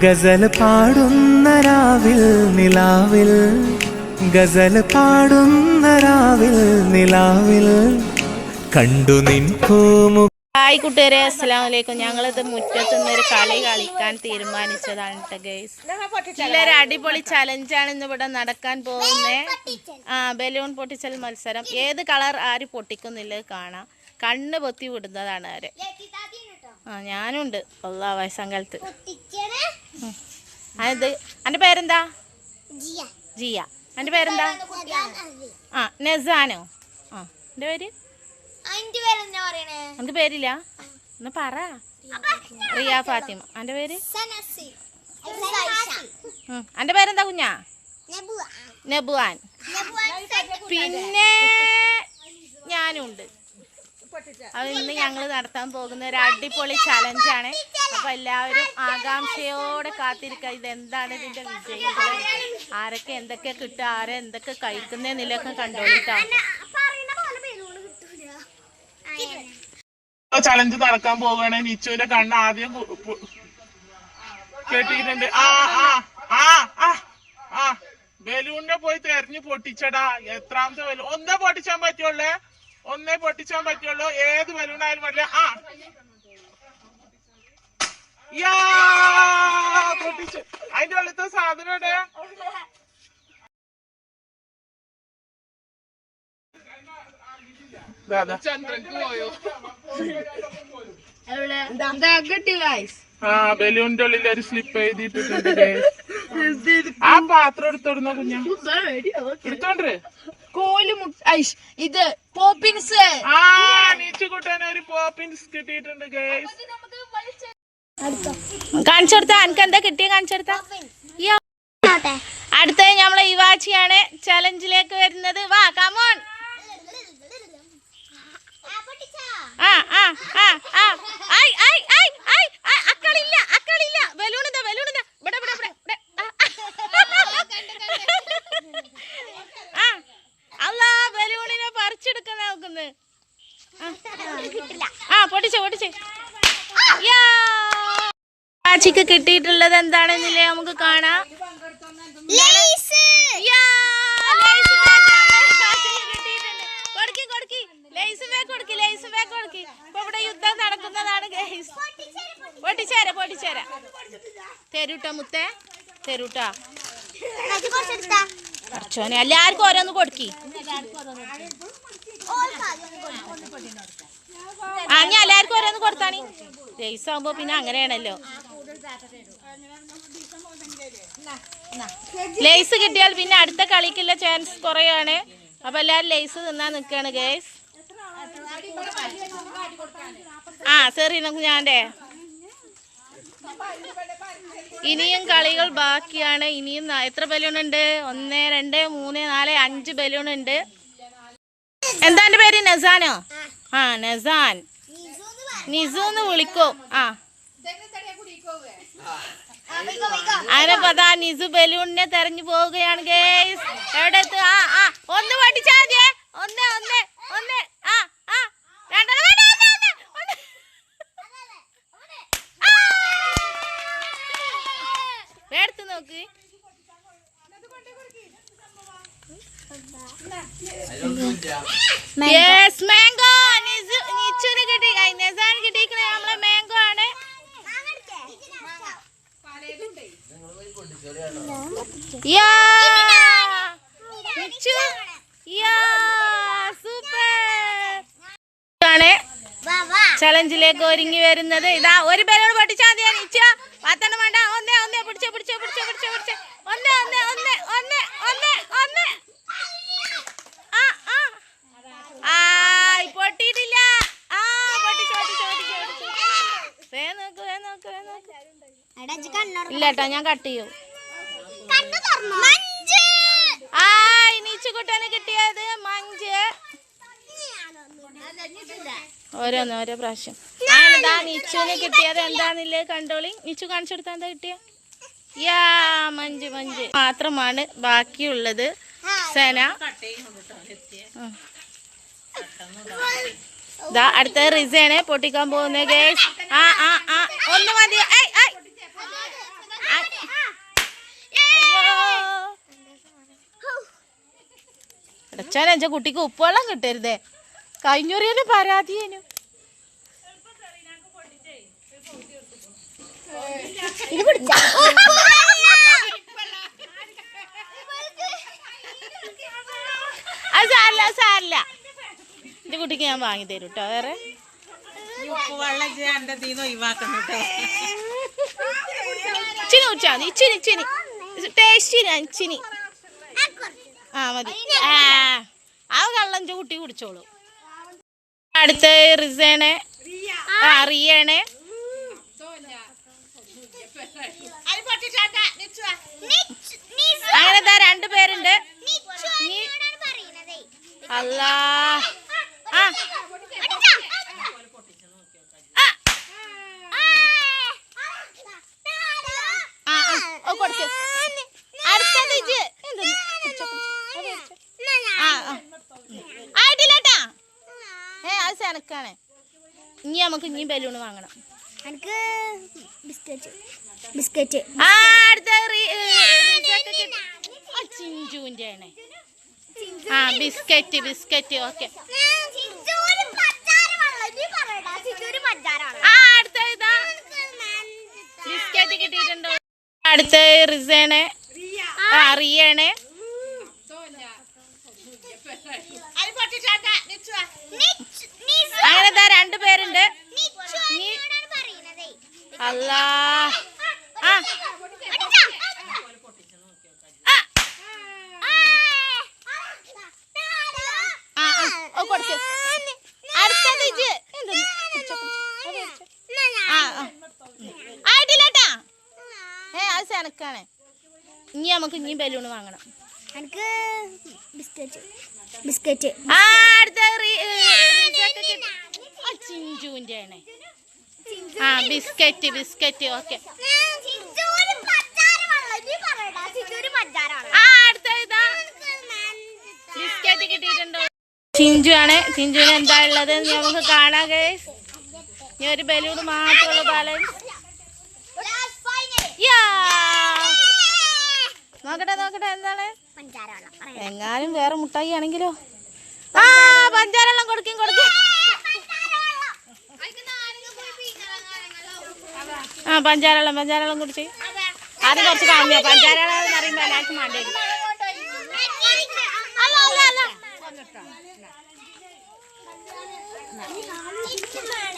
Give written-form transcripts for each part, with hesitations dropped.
ഗസൽ പാടുന്ന രാവിൽ നിലാവിൽ, ഗസൽ പാടുന്ന രാവിൽ നിലാവിൽ കണ്ടു നിൻ പൂമു. ഹായ് കൂട്ടുകാരെ, അസ്സലാമു അലൈക്കും. ഞങ്ങളിത് മുറ്റത്ത് നിന്നൊരു കളി കളിക്കാൻ തീരുമാനിച്ചതാണ് കേട്ടോ ഗൈസ്. നല്ലൊരു അടിപൊളി ചലഞ്ചാണ് ഇന്ന് ഇവിടെ നടക്കാൻ പോകുന്നത്. ബലൂൺ പൊട്ടിച്ചൽ മത്സരം. ഏത് കളർ ആര് പൊട്ടിക്കുന്നില്ല കാണാം. കണ്ണ് പൊത്തി വിടുന്നതാണ് ആര്. ഞാനുണ്ട് അല്ലാ വയസ്സങ്കാലത്ത്. അത് എൻ്റെ പേരെന്താ? ജിയ. എൻ്റെ പേരെന്താ? നെസാനോ? എൻ്റെ പേര്? എൻ്റെ പേരില്ല, ഒന്ന് പറ. റിയ ഫാത്തിമ. എൻ്റെ പേര്? എൻ്റെ പേരെന്താ കുഞ്ഞാ? നബുവാൻ. പിന്നെ ഞാനുണ്ട്. അത് ഇന്ന് ഞങ്ങൾ നടത്താൻ പോകുന്ന ഒരു അടിപൊളി ചലഞ്ചാണ്. അപ്പൊ എല്ലാവരും ആകാംക്ഷയോടെ കാത്തിരിക്കുക. ഇതെന്താണ് ഇതിന്റെ വിജയികൾ, ആരൊക്കെ എന്തൊക്കെ കിട്ടുക, ആരെ എന്തൊക്കെ കഴിക്കുന്നതിലൊക്കെ കണ്ടോളിട്ടാണ്. ചലഞ്ച് നടക്കാൻ പോവുകയാണ്. നിച്ചുവിന്റെ കണ്ണ് ആദ്യം കെട്ടിയിട്ടുണ്ട്. ബലൂണിനെ പോയി തെരഞ്ഞു പൊട്ടിച്ചടാ. എത്രാമത്തെ ബലൂൺ? ഒന്നേ പൊട്ടിച്ചാൻ പറ്റുള്ളേ, ഒന്നേ പൊട്ടിച്ചാൻ പറ്റുള്ളൂ. ഏത് ബലൂണായാലും പറ്റില്ല. പൊട്ടിച്ചു. അതിന്റെ ഉള്ളത്തെ സാധനം ഇവിടെ ബലൂണിന്റെ ഉള്ളിൽ ഒരു സ്ലിപ്പ് എഴുതിയിട്ടുണ്ട്. ആ പാത്രം എടുത്തോടുന്ന കുഞ്ഞാ, എടുത്തോണ്ട് ഇത് പോപ്പിൻസ്. നീച്ചു കൂട്ടാൻ ഒരു പോപ്പിൻസ് കിട്ടിയിട്ടുണ്ട് ഗൈസ്. കാണിച്ചു കൊടുത്താ എനിക്ക് എന്താ കിട്ടിയ കാണിച്ചു കൊടുത്താ. അടുത്തത് നമ്മളെ ഇവാച്ചിയാണ് ചലഞ്ചിലേക്ക് വരുന്നത്. വാ കമോൺ. അക്കളില്ല, അക്കളില്ല. ബലൂണിതാ, ബലൂണിതാ. ഇവിടെ ഇവിടെ ഇവിടെ. അല്ലാ, ബലൂണിനെ പറിച്ചെടുക്കാൻ നോക്കുന്നു. പൊട്ടിച്ചേ പൊട്ടിച്ചേ. ഇവാച്ചിക്ക് കിട്ടിയിട്ടുള്ളത് എന്താണെന്നില്ലേ നമുക്ക് കാണാം. ഇവിടെ യുദ്ധം നടക്കുന്നതാണ്. പൊട്ടിച്ചേരാ പൊട്ടിച്ചേരാ. തെരൂട്ടാ മുത്തേ, തെരൂട്ടാ. അച്ഛനെ എല്ലാവർക്കും ഓരോന്ന് കൊടുക്കി. ഞാൻ എല്ലാവർക്കും ഓരോന്ന് കൊടുത്താണി. ലേസ് ആകുമ്പോ പിന്നെ അങ്ങനെയാണല്ലോ. ലേസ് കിട്ടിയാൽ പിന്നെ അടുത്ത കളിക്കുള്ള ചാൻസ് കുറയാണ്. അപ്പൊ എല്ലാരും ലേസ് തിന്നാൻ നിക്കാണ് ഗേസ്. ശരി നമുക്ക് ഞാൻ്റെ ഇനിയും കളികൾ ബാക്കിയാണ്. ഇനിയും എത്ര ബലൂൺ ഉണ്ട്? 1 2 3 4 5 ബലൂൺ ഉണ്ട്. എന്താ എന്റെ പേര്? നെസാനോ? നെസാൻ. നിസൂന്ന് വിളിക്കും. അങ്ങനെ പതാ നിസു ബലൂണിനെ തെരഞ്ഞു പോവുകയാണ് ഗേസ്. എവിടെ എത്തും? ഒന്ന് പഠിച്ചാ മതിയേ. ഒന്ന് ഒന്ന് ഒന്ന് എടുത്ത് നോക്ക്. മാംഗോ നിച്ചുന് കിട്ടി. നെസാന് കിട്ടിയിരിക്കണ നമ്മളെ മാംഗോ ആണ്. ചലഞ്ചിലേക്ക് ഒരുങ്ങി വരുന്നത്. ഇതാ ഒരു ബലൂൺ പൊട്ടിച്ചാൽ മതിയാ നിച്ചു. പത്തെണ്ണം വേണ്ട. ഒന്നേ ഒന്നേ പിടിച്ചേ പിടിച്ചേ പിടിച്ചേ പിടിച്ചേ പിടിച്ചേ. ഒന്നേ ഒന്നേ ഒന്നേ ഒന്നേ ഒന്നേ ഒന്നേ. പൊട്ടിയിട്ടില്ല. ഇല്ല കേട്ടോ, ഞാൻ കട്ട് ചെയ്യും. നീച്ചുകുട്ടന് കിട്ടിയത് മഞ്ച്. ഓരോന്ന് ഓരോ പ്രാവശ്യം. നിച്ചുവിന് കിട്ടിയത് എന്താന്നില്ലേ കണ്ടോളി. നിച്ചു കാണിച്ചു കൊടുത്താ എന്താ കിട്ടിയ? മഞ്ച് മഞ്ച് മാത്രമാണ് ബാക്കിയുള്ളത്. സെന ദാ അടുത്ത റിസയാണ് പൊട്ടിക്കാൻ പോകുന്നത് ഗേസ്. ആ ആ ആ ഒന്ന് മതി. അടച്ചാൽ എന്റെ കുട്ടിക്ക് ഉപ്പുവെള്ളം കിട്ടരുതേ. കഴിഞ്ഞൊറിയന് പരാതിയേനു. അത് സാരില്ല സാരില്ല, എന്റെ കുട്ടിക്ക് ഞാൻ വാങ്ങി തരും കേട്ടോ. വേറെ ഇച്ചിരി കുടിച്ചാ മതി. ഇച്ചിരി ഇച്ചിരി ടേസ്റ്റിന് ഇച്ചിരി. ആ മതി. ആ കള്ളം കുട്ടി കുടിച്ചോളൂ. അടുത്ത റിസേണ് റിയാണ്. അങ്ങനെ രണ്ടുപേരുണ്ട്. അല്ലാ കൊടുക്ക്. അടുത്തത് ആയിട്ടില്ലേട്ടാ. അത് സെനക്കാണ്. ഇനി നമുക്ക് ഇനി ബലൂണ് വാങ്ങണം. ബിസ്ക്കറ്റ് അടുത്ത ചിഞ്ചുവിന്റെ ആണ്. ആ ബിസ്ക്കറ്റ് ബിസ്ക്കറ്റ് ഓക്കെ. അടുത്ത ഇതാ ബിസ്ക്കറ്റ് കിട്ടിയിട്ടുണ്ടോ? അടുത്ത റിസേണ് റിയാണ്. അങ്ങനെ രണ്ടുപേരുണ്ട്. അല്ലാ കൊടുക്ക്. അടുത്തത് ആയിട്ടില്ലേട്ടാ. അത് സെനക്കാണ്. ഇനി നമുക്ക് ഇനി ബലൂണ് വാങ്ങണം. ബിസ്ക്കറ്റ് അടുത്ത ചിഞ്ചുവിന്റെ ആണ്. ആ ബിസ്ക്കറ്റ് ബിസ്ക്കറ്റ് ഓക്കെ. അടുത്ത ഇതാ ബിസ്ക്കറ്റ് കിട്ടിയിട്ടുണ്ടോ? ചിഞ്ചു ആണ്. ചിഞ്ചുവിന് എന്താ ഉള്ളത് നമുക്ക് കാണാം ഗൈസ്. ഇനി ഒരു ബലൂൺ മാത്രമുള്ള ബാലൻസ്. നോക്കട്ടെ നോക്കട്ടെ എന്താണ്. എങ്ങാനും വേറെ മുട്ടായി ആണെങ്കിലോ. ആ പഞ്ചാരെല്ലാം കൊടുക്കും കൊടുക്കും. ആ പഞ്ചാരെല്ലാം കുടിച്ച് ആദ്യം കുറച്ച് കാമ്യ. പഞ്ചാരെല്ലാം അറിയുമ്പോ എല്ലാവർക്കും വേണ്ടി വരും.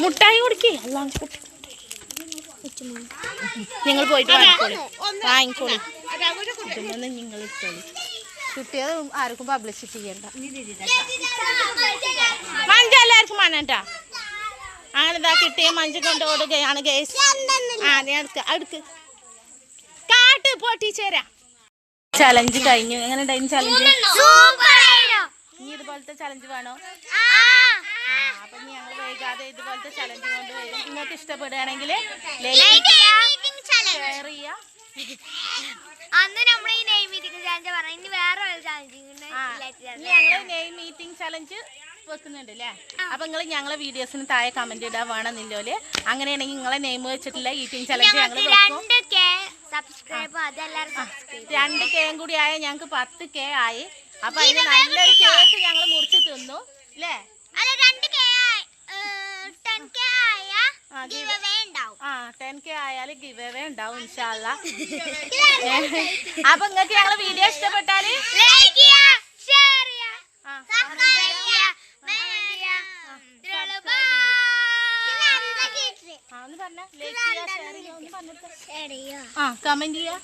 മുട്ടായി കുടിക്കേ. നിങ്ങൾ പോയിട്ട് വാങ്ങിക്കോളി. ഇതൊന്നും നിങ്ങൾ ഇട്ടോളി. കുട്ടികൾ ആർക്കും പബ്ലിസിറ്റി ചെയ്യണ്ട. മഞ്ച എല്ലാവർക്കും വേണട്ടാ. അങ്ങനെ ഇതാ കിട്ടിയ മഞ്ച് കൊണ്ട് ഓടുകയാണ് ഗേസ്. ആ നീ അടുക്ക് കാട്ട് പൊട്ടിച്ചേരാ. ചലഞ്ച് കഴിഞ്ഞു. എങ്ങനെ ഉണ്ടായിരുന്നു ചലഞ്ച്? ഇനി ഇതുപോലത്തെ ചലഞ്ച് വേണോ? അപ്പൊ ഞങ്ങൾ വൈകാതെ ഇതുപോലത്തെ ചലഞ്ച് കൊണ്ട് വരും. നിങ്ങൾക്ക് ഇഷ്ടപ്പെടുകയാണെങ്കിൽ ഷെയർ ചെയ്യാ. അന്ന് നമ്മൾ ഈ നെയ് മീറ്റിംഗ് ചലഞ്ച് പറഞ്ഞു. ഇനി വേറെ ഞങ്ങൾ നെയ് മീറ്റിംഗ് ചലഞ്ച് വെക്കുന്നുണ്ട് അല്ലേ? അപ്പൊ നിങ്ങൾ ഞങ്ങളെ വീഡിയോസിന് താഴെ കമന്റ് ഇടാൻ വേണമെന്നില്ലോല്. അങ്ങനെയാണെങ്കിൽ നിങ്ങളെ നെയിം വെച്ചിട്ടുള്ള ഈറ്റിംഗ് ചലഞ്ച് ഞങ്ങൾ വെക്കും. 2K കൂടി ആയ ഞങ്ങൾക്ക് 10K ആയി. അപ്പൊ അതിന് നല്ലൊരു കേക്ക് ഞങ്ങൾ മുറിച്ച് തിന്നു അല്ലേ? 10K ആയാലും ഗിവ് അവേ ഉണ്ടാവും ഇൻഷാ അല്ലാ. അപ്പൊ നിങ്ങൾക്ക് ഞങ്ങളെ വീഡിയോ ഇഷ്ടപ്പെട്ടാല് കമന്റ് ചെയ്യാ.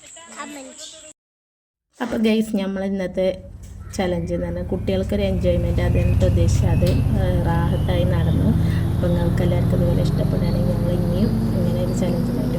അപ്പൊ ഗൈസ് നമ്മൾ ഇന്നത്തെ ചലഞ്ച് എന്ന് പറഞ്ഞാൽ കുട്ടികൾക്കൊരു എൻജോയ്മെൻറ്റ് അതിനകത്ത് ഉദ്ദേശിച്ച് അത് റാഹത്തായി നടന്നു. അപ്പോൾ നിങ്ങൾക്ക് എല്ലാവർക്കും ഇതുപോലെ ഇഷ്ടപ്പെടുകയാണെങ്കിൽ ഞങ്ങൾ ഇനിയും ഇങ്ങനെ ഒരു ചലഞ്ചുമായിട്ട്